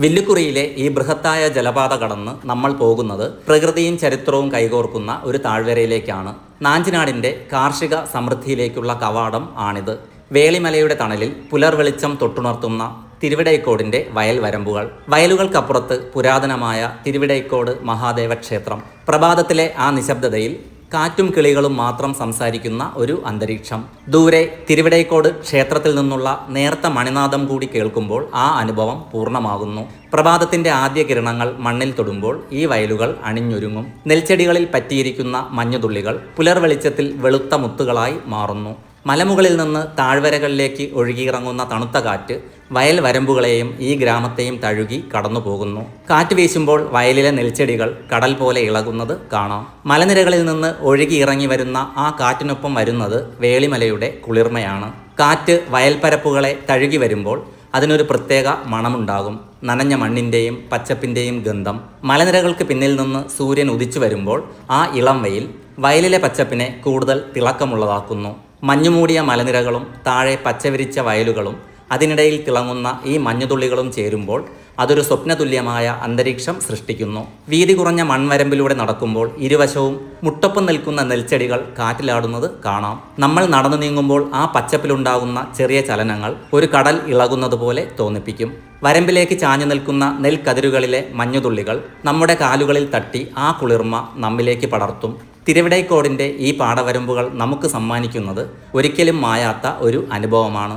വില്ലുക്കുറിയിലെ ഈ ബൃഹത്തായ ജലപാത കടന്ന് നമ്മൾ പോകുന്നത് പ്രകൃതിയും ചരിത്രവും കൈകോർക്കുന്ന ഒരു താഴ്വരയിലേക്കാണ്. നാഞ്ചിനാടിൻ്റെ കാർഷിക സമൃദ്ധിയിലേക്കുള്ള കവാടം ആണിത്. വേളിമലയുടെ തണലിൽ പുലർവെളിച്ചം തൊട്ടുണർത്തുന്ന തിരുവിടൈക്കോടിൻ്റെ വയൽ വരമ്പുകൾ. വയലുകൾക്കപ്പുറത്ത് പുരാതനമായ തിരുവിടൈക്കോട് മഹാദേവ ക്ഷേത്രം. പ്രഭാതത്തിലെ ആ നിശബ്ദതയിൽ കാറ്റും കിളികളും മാത്രം സംസാരിക്കുന്ന ഒരു അന്തരീക്ഷം. ദൂരെ തിരുവിടൈക്കോട് ക്ഷേത്രത്തിൽ നിന്നുള്ള നേർത്ത മണിനാദം കൂടി കേൾക്കുമ്പോൾ ആ അനുഭവം പൂർണ്ണമാകുന്നു. പ്രഭാതത്തിന്റെ ആദ്യ കിരണങ്ങൾ മണ്ണിൽ തൊടുമ്പോൾ ഈ വയലുകൾ അണിഞ്ഞൊരുങ്ങും. നെൽച്ചെടികളിൽ പറ്റിയിരിക്കുന്ന മഞ്ഞുതുള്ളികൾ പുലർവെളിച്ചത്തിൽ വെളുത്ത മുത്തുകളായി മാറുന്നു. മലമുകളിൽ നിന്ന് താഴ്വരകളിലേക്ക് ഒഴുകിയിറങ്ങുന്ന തണുത്ത കാറ്റ് വയൽ വരമ്പുകളെയും ഈ ഗ്രാമത്തെയും തഴുകി കടന്നു പോകുന്നു. കാറ്റ് വീശുമ്പോൾ വയലിലെ നെൽച്ചെടികൾ കടൽ പോലെ ഇളകുന്നത് കാണാം. മലനിരകളിൽ നിന്ന് ഒഴുകി ഇറങ്ങി വരുന്ന ആ കാറ്റിനൊപ്പം വരുന്നത് വേളിമലയുടെ കുളിർമയാണ്. കാറ്റ് വയൽപ്പരപ്പുകളെ തഴുകി വരുമ്പോൾ അതിനൊരു പ്രത്യേക മണമുണ്ടാകും. നനഞ്ഞ മണ്ണിൻ്റെയും പച്ചപ്പിൻ്റെയും ഗന്ധം. മലനിരകൾക്ക് പിന്നിൽ നിന്ന് സൂര്യൻ ഉദിച്ചു വരുമ്പോൾ ആ ഇളം വെയിൽ വയലിലെ പച്ചപ്പിനെ കൂടുതൽ തിളക്കമുള്ളതാക്കുന്നു. മഞ്ഞുമൂടിയ മലനിരകളും താഴെ പച്ചവിരിച്ച വയലുകളും അതിനിടയിൽ തിളങ്ങുന്ന ഈ മഞ്ഞുതുള്ളികളും ചേരുമ്പോൾ അതൊരു സ്വപ്നതുല്യമായ അന്തരീക്ഷം സൃഷ്ടിക്കുന്നു. വീതി കുറഞ്ഞ മൺവരമ്പിലൂടെ നടക്കുമ്പോൾ ഇരുവശവും മുട്ടൊപ്പം നിൽക്കുന്ന നെൽച്ചെടികൾ കാറ്റിലാടുന്നത് കാണാം. നമ്മൾ നടന്നു നീങ്ങുമ്പോൾ ആ പച്ചപ്പിലുണ്ടാകുന്ന ചെറിയ ചലനങ്ങൾ ഒരു കടൽ ഇളകുന്നത് പോലെ തോന്നിപ്പിക്കും. വരമ്പിലേക്ക് ചാഞ്ഞു നിൽക്കുന്ന നെൽക്കതിരുകളിലെ മഞ്ഞുതുള്ളികൾ നമ്മുടെ കാലുകളിൽ തട്ടി ആ കുളിർമ നമ്മിലേക്ക് പടർത്തും. തിരുവിടൈക്കോടിൻ്റെ ഈ പാടവരമ്പുകൾ നമുക്ക് സമ്മാനിക്കുന്നത് ഒരിക്കലും മായാത്ത ഒരു അനുഭവമാണ്.